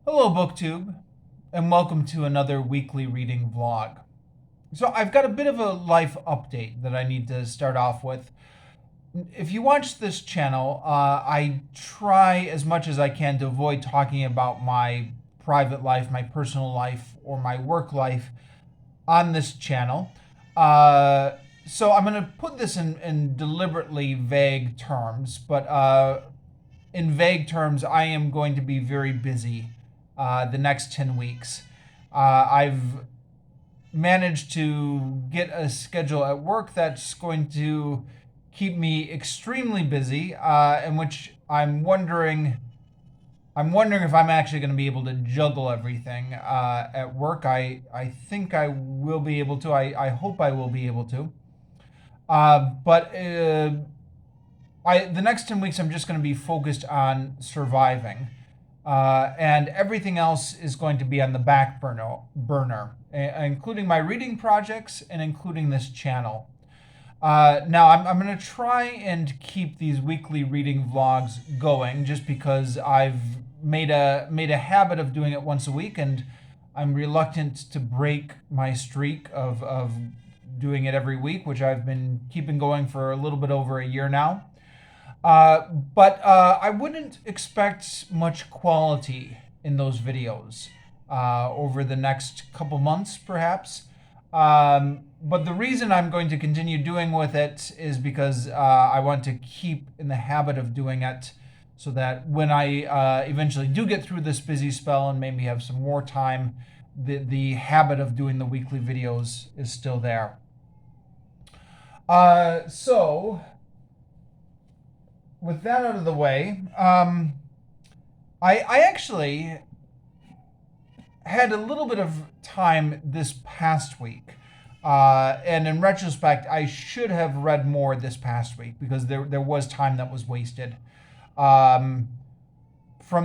Hello, BookTube, and welcome to another weekly reading vlog. So, I've got a bit of a life update that I need to start off with. If you watch this channel, I try as much as I can to avoid talking about my private life, my personal life, or my work life on this channel. So, I'm going to put this in deliberately vague terms, but in vague terms, I am going to be very busy the next 10 weeks. I've managed to get a schedule at work that's going to keep me extremely busy, in which I'm wondering if I'm actually going to be able to juggle everything at work. I think I will be able to. I hope I will be able to. But the next 10 weeks, I'm just going to be focused on surviving. And everything else is going to be on the back burner, including my reading projects and including this channel. Now, I'm going to try and keep these weekly reading vlogs going just because I've made a habit of doing it once a week, and I'm reluctant to break my streak of doing it every week, which I've been keeping going for a little bit over a year now. But I wouldn't expect much quality in those videos over the next couple months, perhaps. But the reason I'm going to continue doing with it is because I want to keep in the habit of doing it so that when I eventually do get through this busy spell and maybe have some more time, the habit of doing the weekly videos is still there. So with that out of the way, I actually had a little bit of time this past week. And in retrospect, I should have read more this past week because there was time that was wasted. From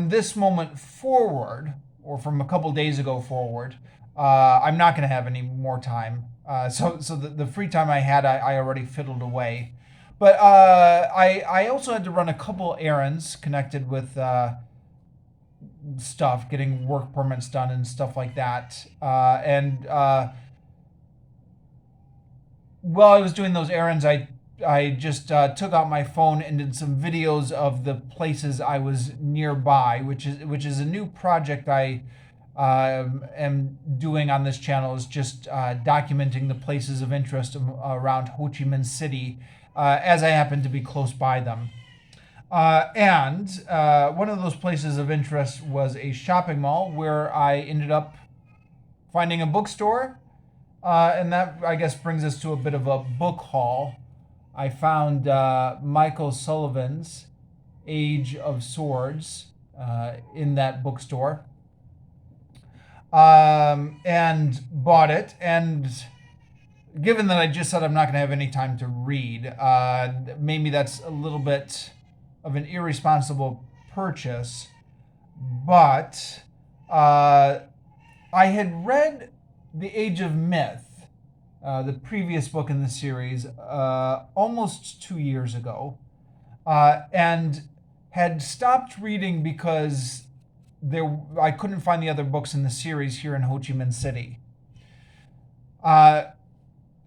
this moment forward, or from a couple days ago forward, I'm not going to have any more time. So the free time I had, I already fiddled away. But I also had to run a couple errands connected with stuff, getting work permits done and stuff like that. And while I was doing those errands, I just took out my phone and did some videos of the places I was nearby, which is a new project I am doing on this channel. Is just documenting the places of interest around Ho Chi Minh City, as I happen to be close by them. And one of those places of interest was a shopping mall where I ended up finding a bookstore. And that, I guess, brings us to a bit of a book haul. I found Michael Sullivan's Age of Swords in that bookstore. And bought it. And given that I just said I'm not going to have any time to read, maybe that's a little bit of an irresponsible purchase. But I had read The Age of Myth, the previous book in the series, almost 2 years ago, and had stopped reading because I couldn't find the other books in the series here in Ho Chi Minh City.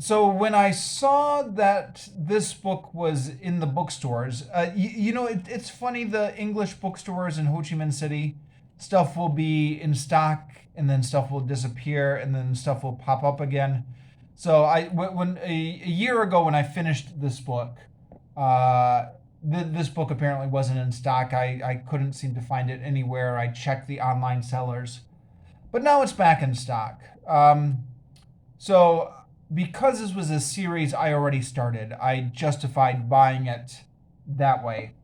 So when I saw that this book was in the bookstores, it's funny, the English bookstores in Ho Chi Minh City, stuff will be in stock and then stuff will disappear and then stuff will pop up again. So when a year ago when I finished this book, this book apparently wasn't in stock. I couldn't seem to find it anywhere. I checked the online sellers, but now it's back in stock. So because this was a series I already started, I justified buying it that way.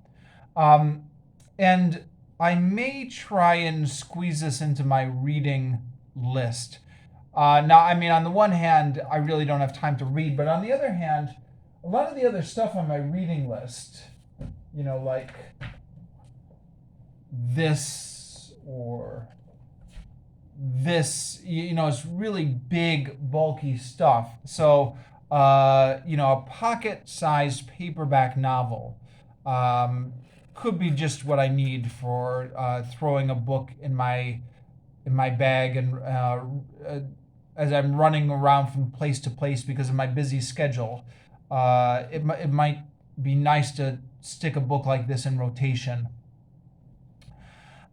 And I may try and squeeze this into my reading list. Now, I mean, on the one hand, I really don't have time to read, but on the other hand, a lot of the other stuff on my reading list, like this or this, it's really big, bulky stuff. So, a pocket-sized paperback novel could be just what I need for throwing a book in my in my bag, and as I'm running around from place to place because of my busy schedule, it might be nice to stick a book like this in rotation.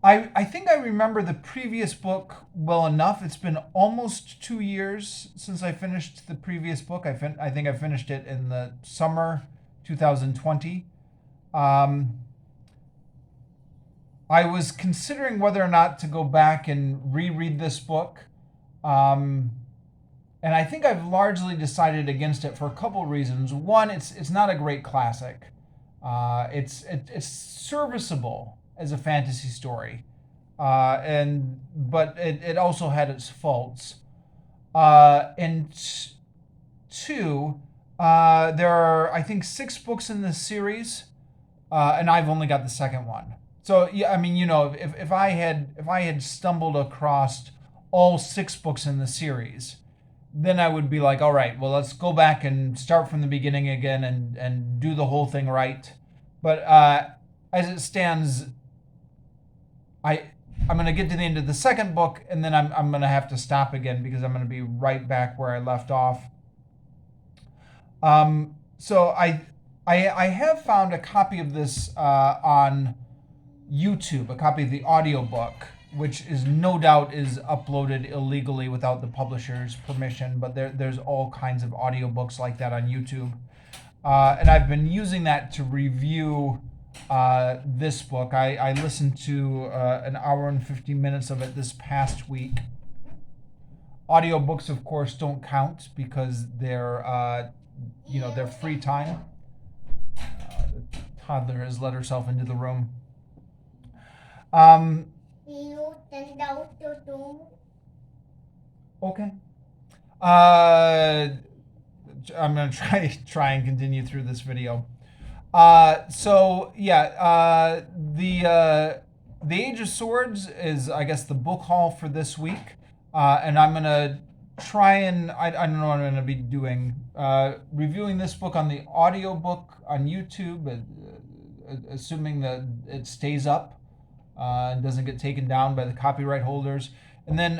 I think I remember the previous book well enough. It's been almost 2 years since I finished the previous book. I think I finished it in the summer 2020. I was considering whether or not to go back and reread this book. And I think I've largely decided against it for a couple of reasons. One, it's not a great classic. It's serviceable as a fantasy story, but it also had its faults. And two, there are, I think, 6 books in this series, and I've only got the second one. So yeah, I mean, if I had stumbled across all 6 books in the series, then I would be like, all right, well, let's go back and start from the beginning again and do the whole thing right. But as it stands, I'm going to get to the end of the second book, and then I'm going to have to stop again because I'm going to be right back where I left off. So I have found a copy of this on YouTube, a copy of the audiobook, which is no doubt is uploaded illegally without the publisher's permission, but there's all kinds of audiobooks like that on YouTube. And I've been using that to review this book. I listened to an hour and 50 minutes of it this past week. Audiobooks, of course, don't count because they're free time. The toddler has let herself into the room. Okay. I'm going to try and continue through this video. The Age of Swords is, I guess, the book haul for this week. And I'm going to try and, I don't know what I'm going to be doing, reviewing this book on the audiobook on YouTube, assuming that it stays up and doesn't get taken down by the copyright holders. And then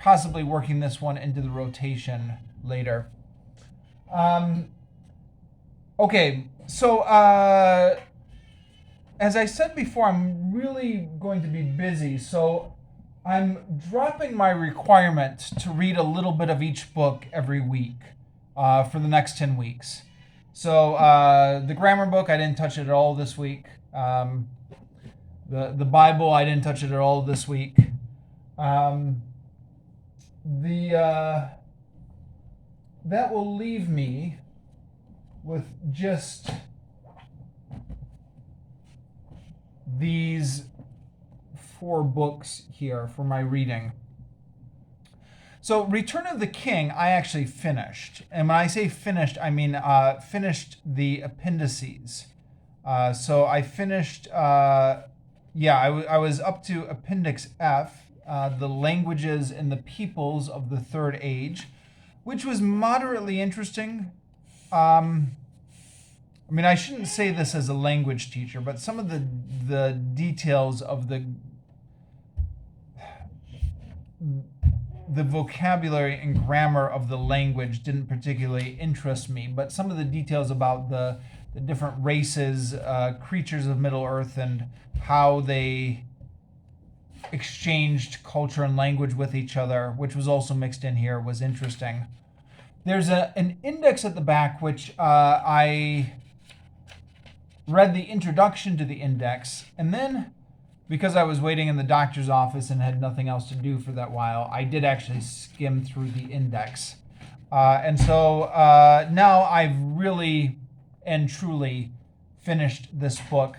possibly working this one into the rotation later. Okay, so as I said before, I'm really going to be busy, so I'm dropping my requirement to read a little bit of each book every week for the next 10 weeks. So the grammar book, I didn't touch it at all this week. The Bible, I didn't touch it at all this week. That will leave me with just these 4 books here for my reading. So Return of the King, I actually finished. And when I say finished, I mean finished the appendices. So I finished, I was up to Appendix F, the languages and the peoples of the Third Age, which was moderately interesting. I shouldn't say this as a language teacher, but some of the details of the vocabulary and grammar of the language didn't particularly interest me, but some of the details about the different races, creatures of Middle-earth, and how they exchanged culture and language with each other, which was also mixed in here, was interesting. There's an index at the back, which I read the introduction to the index, and then, because I was waiting in the doctor's office and had nothing else to do for that while, I did actually skim through the index. So now I've really and truly finished this book,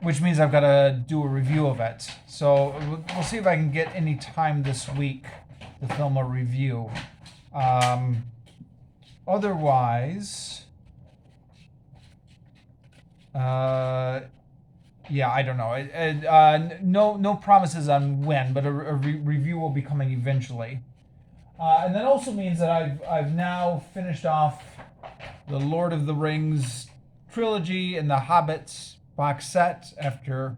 which means I've got to do a review of it. So we'll see if I can get any time this week to film a review. Otherwise, I don't know. No promises on when, but a review will be coming eventually. And that also means that I've now finished off the Lord of the Rings trilogy and the Hobbits box set after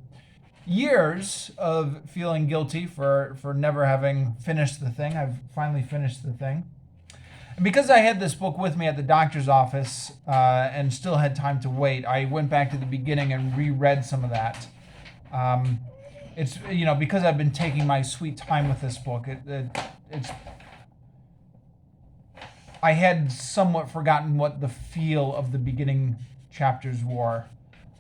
years of feeling guilty for never having finished the thing. I've finally finished the thing. And because I had this book with me at the doctor's office and still had time to wait, I went back to the beginning and reread some of that. It's, because I've been taking my sweet time with this book, it's I had somewhat forgotten what the feel of the beginning chapters were.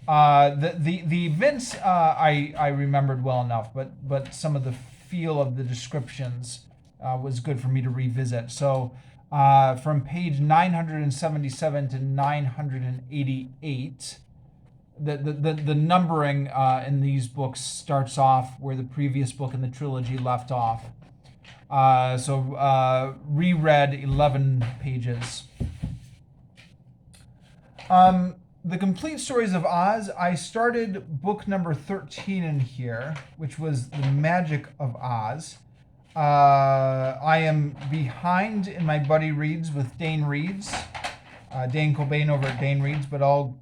The events I remembered well enough, but some of the feel of the descriptions was good for me to revisit. So from page 977 to 988, the numbering in these books starts off where the previous book in the trilogy left off. So reread 11 pages. The Complete Stories of Oz, I started book number 13 in here, which was The Magic of Oz. I am behind in my buddy reads with Dane Reads, Dane Cobain over at Dane Reads, but I'll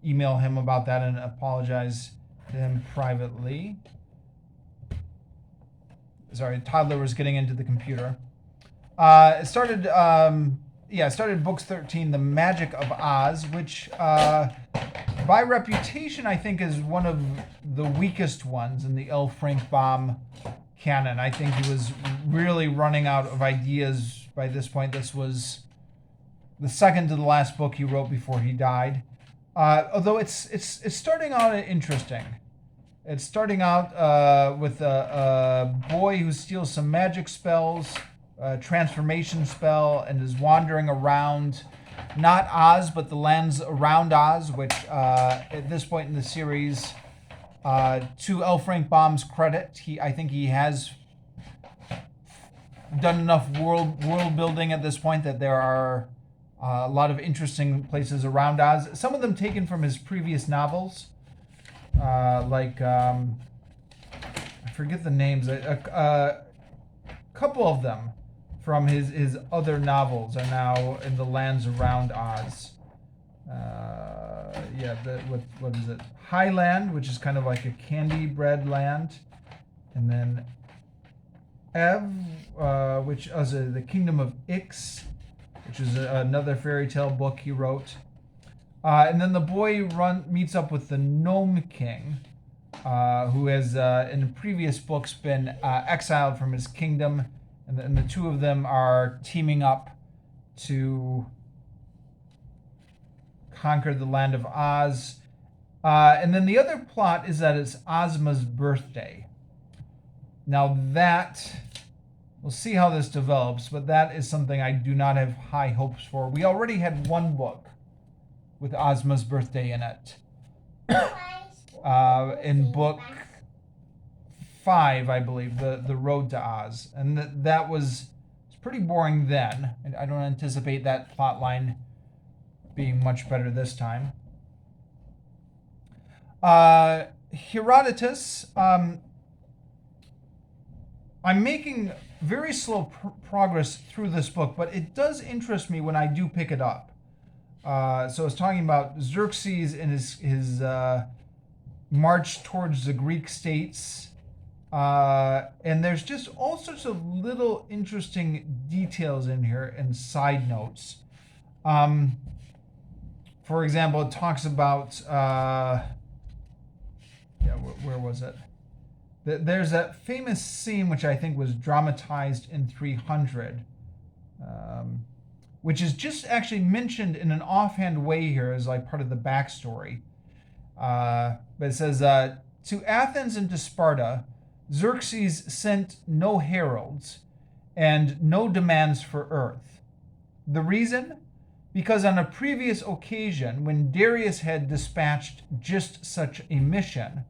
email him about that and apologize to him privately. Sorry, toddler was getting into the computer. I started books 13, The Magic of Oz, which by reputation I think is one of the weakest ones in the L. Frank Baum canon. I think he was really running out of ideas by this point. This was the second to the last book he wrote before he died. Although it's starting out interesting. It's starting out with a boy who steals some magic spells, a transformation spell, and is wandering around, not Oz, but the lands around Oz, which at this point in the series, to L. Frank Baum's credit, I think he has done enough world building at this point that there are a lot of interesting places around Oz. Some of them taken from his previous novels. I forget the names. A couple of them from his other novels are now in the lands around Oz. What is it? Highland, which is kind of like a candy bread land, and then Ev, which is the Kingdom of Ix, which is another fairy tale book he wrote. And then the boy meets up with the Gnome King, who has, in the previous books, been exiled from his kingdom. And the two of them are teaming up to conquer the land of Oz. And then the other plot is that it's Ozma's birthday. Now that, we'll see how this develops, but that is something I do not have high hopes for. We already had one book with Ozma's birthday in it. In book 5, I believe, the Road to Oz. And that was pretty boring then. And I don't anticipate that plot line being much better this time. Herodotus, I'm making very slow progress through this book, but it does interest me when I do pick it up. So it's talking about Xerxes and his march towards the Greek states. And there's just all sorts of little interesting details in here and side notes. For example, it talks about, where was it? There's that famous scene which I think was dramatized in 300, which is just actually mentioned in an offhand way here as like part of the backstory. But it says, to Athens and to Sparta, Xerxes sent no heralds and no demands for earth. The reason? Because on a previous occasion, when Darius had dispatched just such a mission,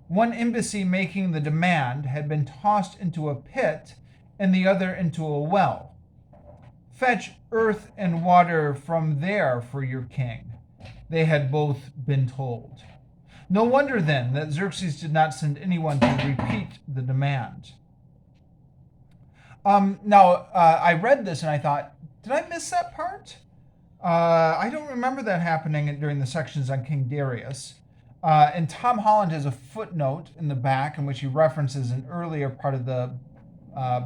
one embassy making the demand had been tossed into a pit and the other into a well. Fetch earth and water from there for your king, they had both been told. No wonder then that Xerxes did not send anyone to repeat the demand. I read this and I thought, did I miss that part? I don't remember that happening during the sections on King Darius. And Tom Holland has a footnote in the back in which he references an earlier part of the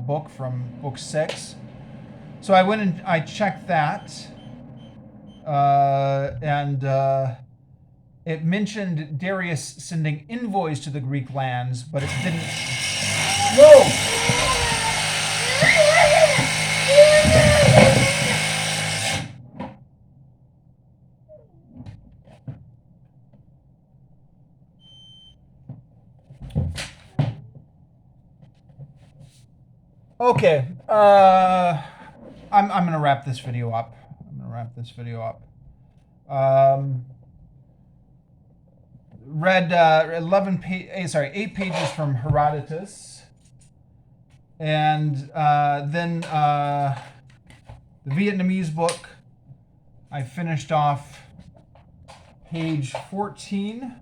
book from book 6. So I went and I checked that, and it mentioned Darius sending envoys to the Greek lands, but it didn't. Whoa! Okay, I'm gonna wrap this video up. Read 8 pages from Herodotus, and then the Vietnamese book. I finished off page 14.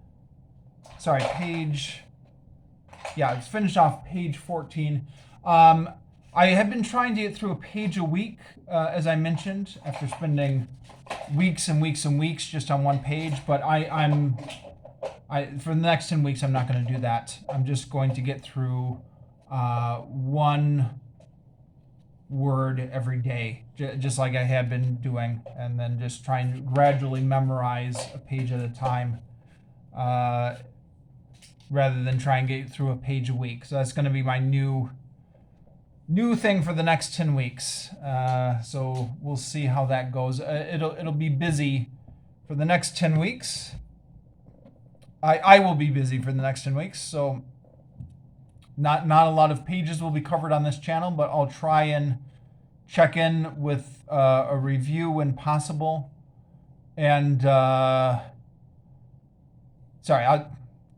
It's finished off page 14. I have been trying to get through a page a week, as I mentioned, after spending weeks and weeks and weeks just on one page. But for the next 10 weeks, I'm not going to do that. I'm just going to get through one word every day, just like I have been doing, and then just trying to gradually memorize a page at a time, rather than try and get through a page a week. So that's going to be my new thing for the next 10 weeks. So we'll see how that goes. It'll be busy for the next 10 weeks. I will be busy for the next 10 weeks. So not a lot of pages will be covered on this channel, but I'll try and check in with a review when possible. And I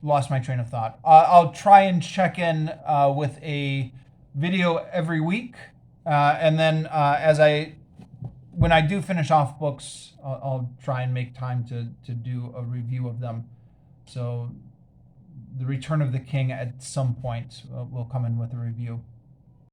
lost my train of thought. I'll try and check in with a video every week, and then when I do finish off books, I'll try and make time to do a review of them. So the Return of the King at some point will come in with a review.